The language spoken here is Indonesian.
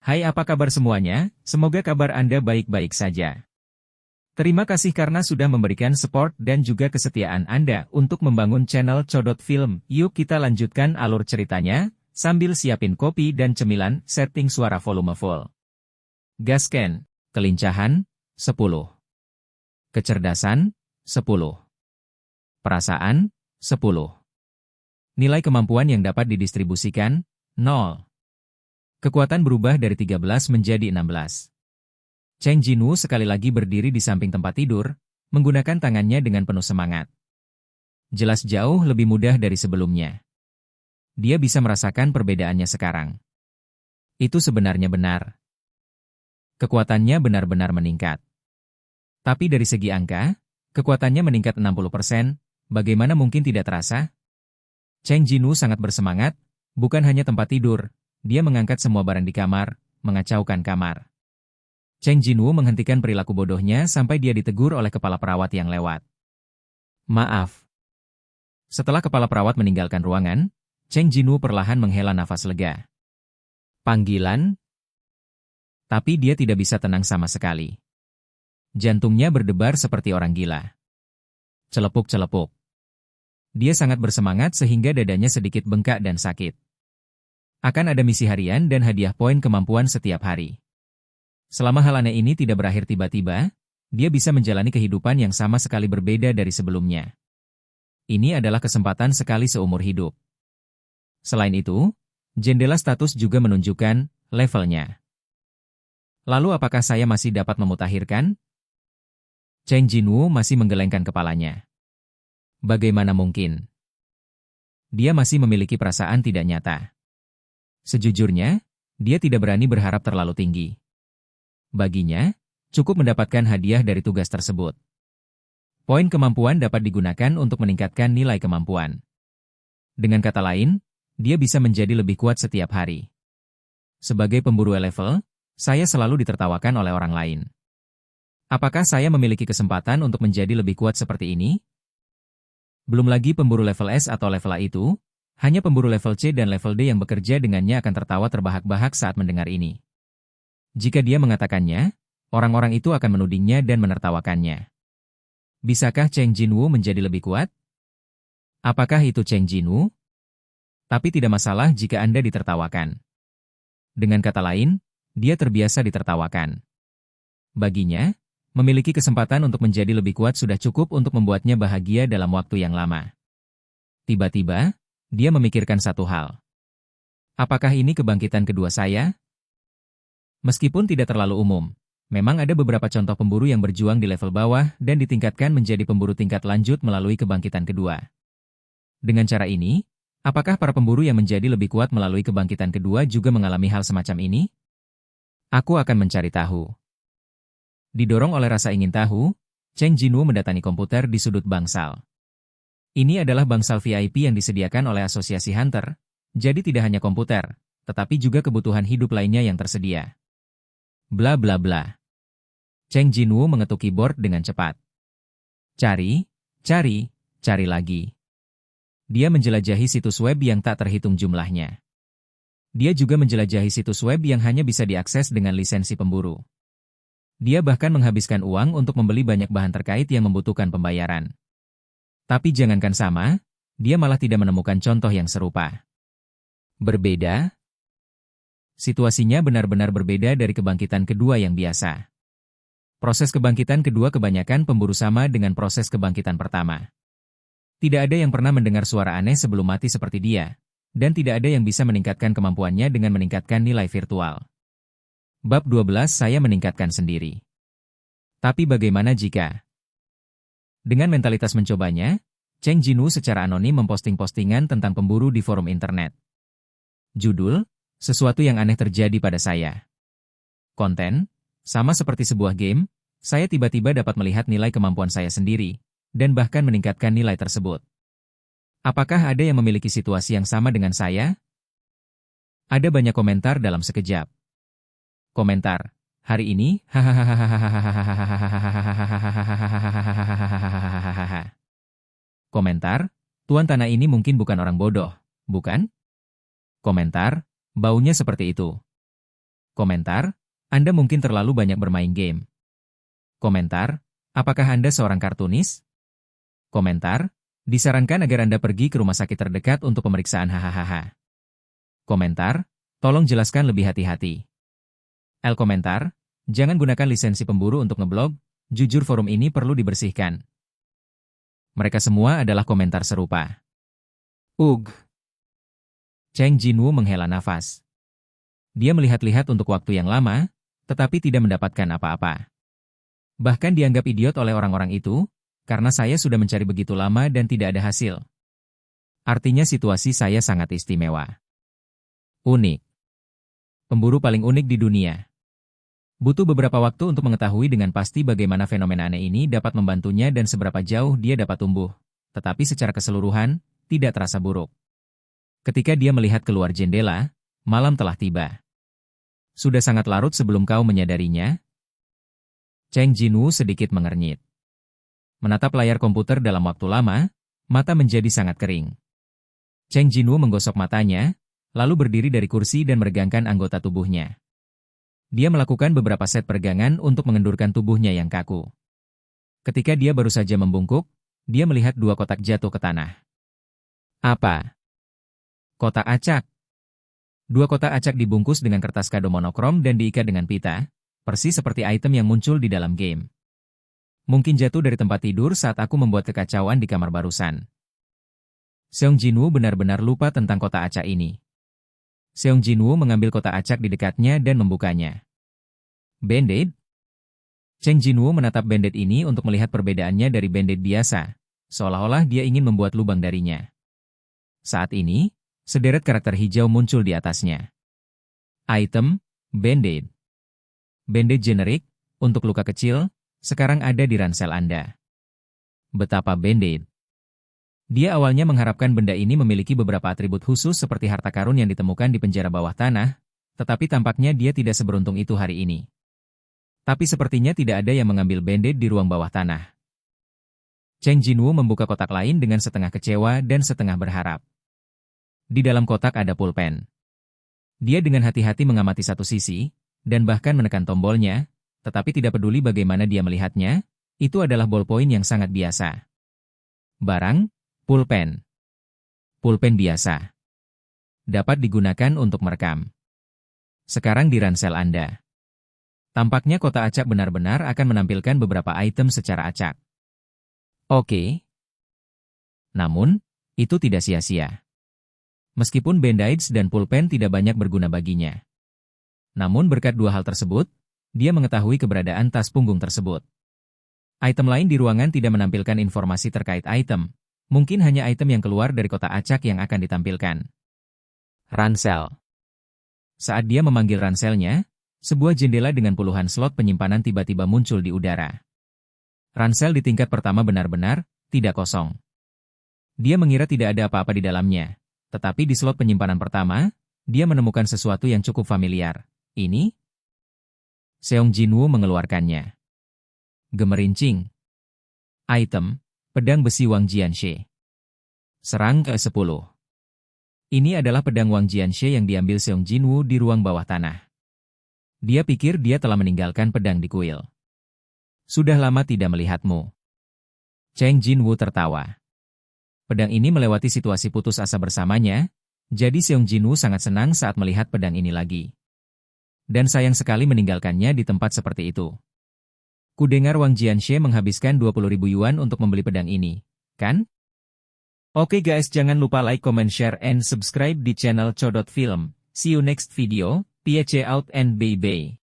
Hai, apa kabar semuanya? Semoga kabar Anda baik-baik saja. Terima kasih karena sudah memberikan support dan juga kesetiaan Anda untuk membangun channel Codot Film. Yuk kita lanjutkan alur ceritanya, sambil siapin kopi dan cemilan, setting suara volume full. Gasken, kelincahan, 10. Kecerdasan, 10. Perasaan, 10. Nilai kemampuan yang dapat didistribusikan, 0. Kekuatan berubah dari 13 menjadi 16. Cheng Jinwoo sekali lagi berdiri di samping tempat tidur, menggunakan tangannya dengan penuh semangat. Jelas jauh lebih mudah dari sebelumnya. Dia bisa merasakan perbedaannya sekarang. Itu sebenarnya benar. Kekuatannya benar-benar meningkat. Tapi dari segi angka, kekuatannya meningkat 60%, bagaimana mungkin tidak terasa? Cheng Jinwoo sangat bersemangat, bukan hanya tempat tidur, dia mengangkat semua barang di kamar, mengacaukan kamar. Cheng Jinwoo menghentikan perilaku bodohnya sampai dia ditegur oleh kepala perawat yang lewat. Maaf. Setelah kepala perawat meninggalkan ruangan, Cheng Jinwoo perlahan menghela nafas lega. Panggilan? Tapi dia tidak bisa tenang sama sekali. Jantungnya berdebar seperti orang gila. Celepuk-celepuk. Dia sangat bersemangat sehingga dadanya sedikit bengkak dan sakit. Akan ada misi harian dan hadiah poin kemampuan setiap hari. Selama hal aneh ini tidak berakhir tiba-tiba, dia bisa menjalani kehidupan yang sama sekali berbeda dari sebelumnya. Ini adalah kesempatan sekali seumur hidup. Selain itu, jendela status juga menunjukkan levelnya. Lalu apakah saya masih dapat memutakhirkan? Cheng Jinwoo masih menggelengkan kepalanya. Bagaimana mungkin? Dia masih memiliki perasaan tidak nyata. Sejujurnya, dia tidak berani berharap terlalu tinggi. Baginya, cukup mendapatkan hadiah dari tugas tersebut. Poin kemampuan dapat digunakan untuk meningkatkan nilai kemampuan. Dengan kata lain, dia bisa menjadi lebih kuat setiap hari. Sebagai pemburu level, saya selalu ditertawakan oleh orang lain. Apakah saya memiliki kesempatan untuk menjadi lebih kuat seperti ini? Belum lagi pemburu level S atau level A itu, hanya pemburu level C dan level D yang bekerja dengannya akan tertawa terbahak-bahak saat mendengar ini. Jika dia mengatakannya, orang-orang itu akan menudingnya dan menertawakannya. Bisakah Cheng Jinwoo menjadi lebih kuat? Apakah itu Cheng Jinwoo? Tapi tidak masalah jika Anda ditertawakan. Dengan kata lain, dia terbiasa ditertawakan. Baginya, memiliki kesempatan untuk menjadi lebih kuat sudah cukup untuk membuatnya bahagia dalam waktu yang lama. Tiba-tiba, dia memikirkan satu hal. Apakah ini kebangkitan kedua saya? Meskipun tidak terlalu umum, memang ada beberapa contoh pemburu yang berjuang di level bawah dan ditingkatkan menjadi pemburu tingkat lanjut melalui kebangkitan kedua. Dengan cara ini, apakah para pemburu yang menjadi lebih kuat melalui kebangkitan kedua juga mengalami hal semacam ini? Aku akan mencari tahu. Didorong oleh rasa ingin tahu, Cheng Jinwoo mendatangi komputer di sudut bangsal. Ini adalah bangsal VIP yang disediakan oleh Asosiasi Hunter, jadi tidak hanya komputer, tetapi juga kebutuhan hidup lainnya yang tersedia. Bla bla bla. Cheng Jinwoo mengetuk keyboard dengan cepat. Cari lagi. Dia menjelajahi situs web yang tak terhitung jumlahnya. Dia juga menjelajahi situs web yang hanya bisa diakses dengan lisensi pemburu. Dia bahkan menghabiskan uang untuk membeli banyak bahan terkait yang membutuhkan pembayaran. Tapi jangankan sama, dia malah tidak menemukan contoh yang serupa. Berbeda? Situasinya benar-benar berbeda dari kebangkitan kedua yang biasa. Proses kebangkitan kedua kebanyakan pemburu sama dengan proses kebangkitan pertama. Tidak ada yang pernah mendengar suara aneh sebelum mati seperti dia, dan tidak ada yang bisa meningkatkan kemampuannya dengan meningkatkan nilai virtual. Bab 12 saya meningkatkan sendiri. Tapi bagaimana jika? Dengan mentalitas mencobanya, Cheng Jinwoo secara anonim memposting postingan tentang pemburu di forum internet. Judul, sesuatu yang aneh terjadi pada saya. Konten, sama seperti sebuah game, saya tiba-tiba dapat melihat nilai kemampuan saya sendiri, dan bahkan meningkatkan nilai tersebut. Apakah ada yang memiliki situasi yang sama dengan saya? Ada banyak komentar dalam sekejap. Komentar, hari ini, Komentar, Tuan Tanah ini mungkin bukan orang bodoh, bukan? Komentar, baunya seperti itu. Komentar, Anda mungkin terlalu banyak bermain game. Komentar, apakah Anda seorang kartunis? Komentar, disarankan agar Anda pergi ke rumah sakit terdekat untuk pemeriksaan hahaha. Komentar, tolong jelaskan lebih hati-hati. Komentar, jangan gunakan lisensi pemburu untuk ngeblog, jujur forum ini perlu dibersihkan. Mereka semua adalah komentar serupa. Ugh. Cheng Jinwoo menghela nafas. Dia melihat-lihat untuk waktu yang lama, tetapi tidak mendapatkan apa-apa. Bahkan dianggap idiot oleh orang-orang itu, karena saya sudah mencari begitu lama dan tidak ada hasil. Artinya situasi saya sangat istimewa. Unik. Pemburu paling unik di dunia. Butuh beberapa waktu untuk mengetahui dengan pasti bagaimana fenomena aneh ini dapat membantunya dan seberapa jauh dia dapat tumbuh. Tetapi secara keseluruhan, tidak terasa buruk. Ketika dia melihat keluar jendela, malam telah tiba. Sudah sangat larut sebelum kau menyadarinya. Cheng Jinwoo sedikit mengernyit. Menatap layar komputer dalam waktu lama, mata menjadi sangat kering. Cheng Jinwoo menggosok matanya, lalu berdiri dari kursi dan meregangkan anggota tubuhnya. Dia melakukan beberapa set peregangan untuk mengendurkan tubuhnya yang kaku. Ketika dia baru saja membungkuk, dia melihat dua kotak jatuh ke tanah. Apa? Kotak acak. Dua kotak acak dibungkus dengan kertas kado monokrom dan diikat dengan pita, persis seperti item yang muncul di dalam game. Mungkin jatuh dari tempat tidur saat aku membuat kekacauan di kamar barusan. Seong Jinwoo benar-benar lupa tentang kotak acak ini. Seong Jinwoo mengambil kotak acak di dekatnya dan membukanya. Band-Aid? Cheng Jinwoo menatap Band-Aid ini untuk melihat perbedaannya dari Band-Aid biasa, seolah-olah dia ingin membuat lubang darinya. Saat ini, sederet karakter hijau muncul di atasnya. Item, Band-Aid. Band-Aid generik, untuk luka kecil, sekarang ada di ransel Anda. Betapa Band-Aid. Dia awalnya mengharapkan benda ini memiliki beberapa atribut khusus seperti harta karun yang ditemukan di penjara bawah tanah, tetapi tampaknya dia tidak seberuntung itu hari ini. Tapi sepertinya tidak ada yang mengambil Band-Aid di ruang bawah tanah. Cheng Jinwoo membuka kotak lain dengan setengah kecewa dan setengah berharap. Di dalam kotak ada pulpen. Dia dengan hati-hati mengamati satu sisi, dan bahkan menekan tombolnya, tetapi tidak peduli bagaimana dia melihatnya, itu adalah ballpoint yang sangat biasa. Barang, pulpen. Pulpen biasa. Dapat digunakan untuk merekam. Sekarang di ransel Anda. Tampaknya kotak acak benar-benar akan menampilkan beberapa item secara acak. Oke. Namun, itu tidak sia-sia. Meskipun Band-Aids dan pulpen tidak banyak berguna baginya. Namun berkat dua hal tersebut, dia mengetahui keberadaan tas punggung tersebut. Item lain di ruangan tidak menampilkan informasi terkait item. Mungkin hanya item yang keluar dari kotak acak yang akan ditampilkan. Ransel. Saat dia memanggil ranselnya, sebuah jendela dengan puluhan slot penyimpanan tiba-tiba muncul di udara. Ransel di tingkat pertama benar-benar tidak kosong. Dia mengira tidak ada apa-apa di dalamnya, tetapi di slot penyimpanan pertama, dia menemukan sesuatu yang cukup familiar. Ini? Seong Jinwoo mengeluarkannya. Gemerincing. Item. Pedang besi Wang Jianxie. Serang ke-10. Ini adalah pedang Wang Jianxie yang diambil Seong Jinwoo di ruang bawah tanah. Dia pikir dia telah meninggalkan pedang di kuil. Sudah lama tidak melihatmu. Cheng Jinwoo tertawa. Pedang ini melewati situasi putus asa bersamanya, jadi Seong Jinwoo sangat senang saat melihat pedang ini lagi. Dan sayang sekali meninggalkannya di tempat seperti itu. Kudengar Wang Jianxie menghabiskan 20.000 yuan untuk membeli pedang ini, kan? Oke guys, jangan lupa like, comment, share, and subscribe di channel Codot Film. See you next video, PHC out and bye-bye.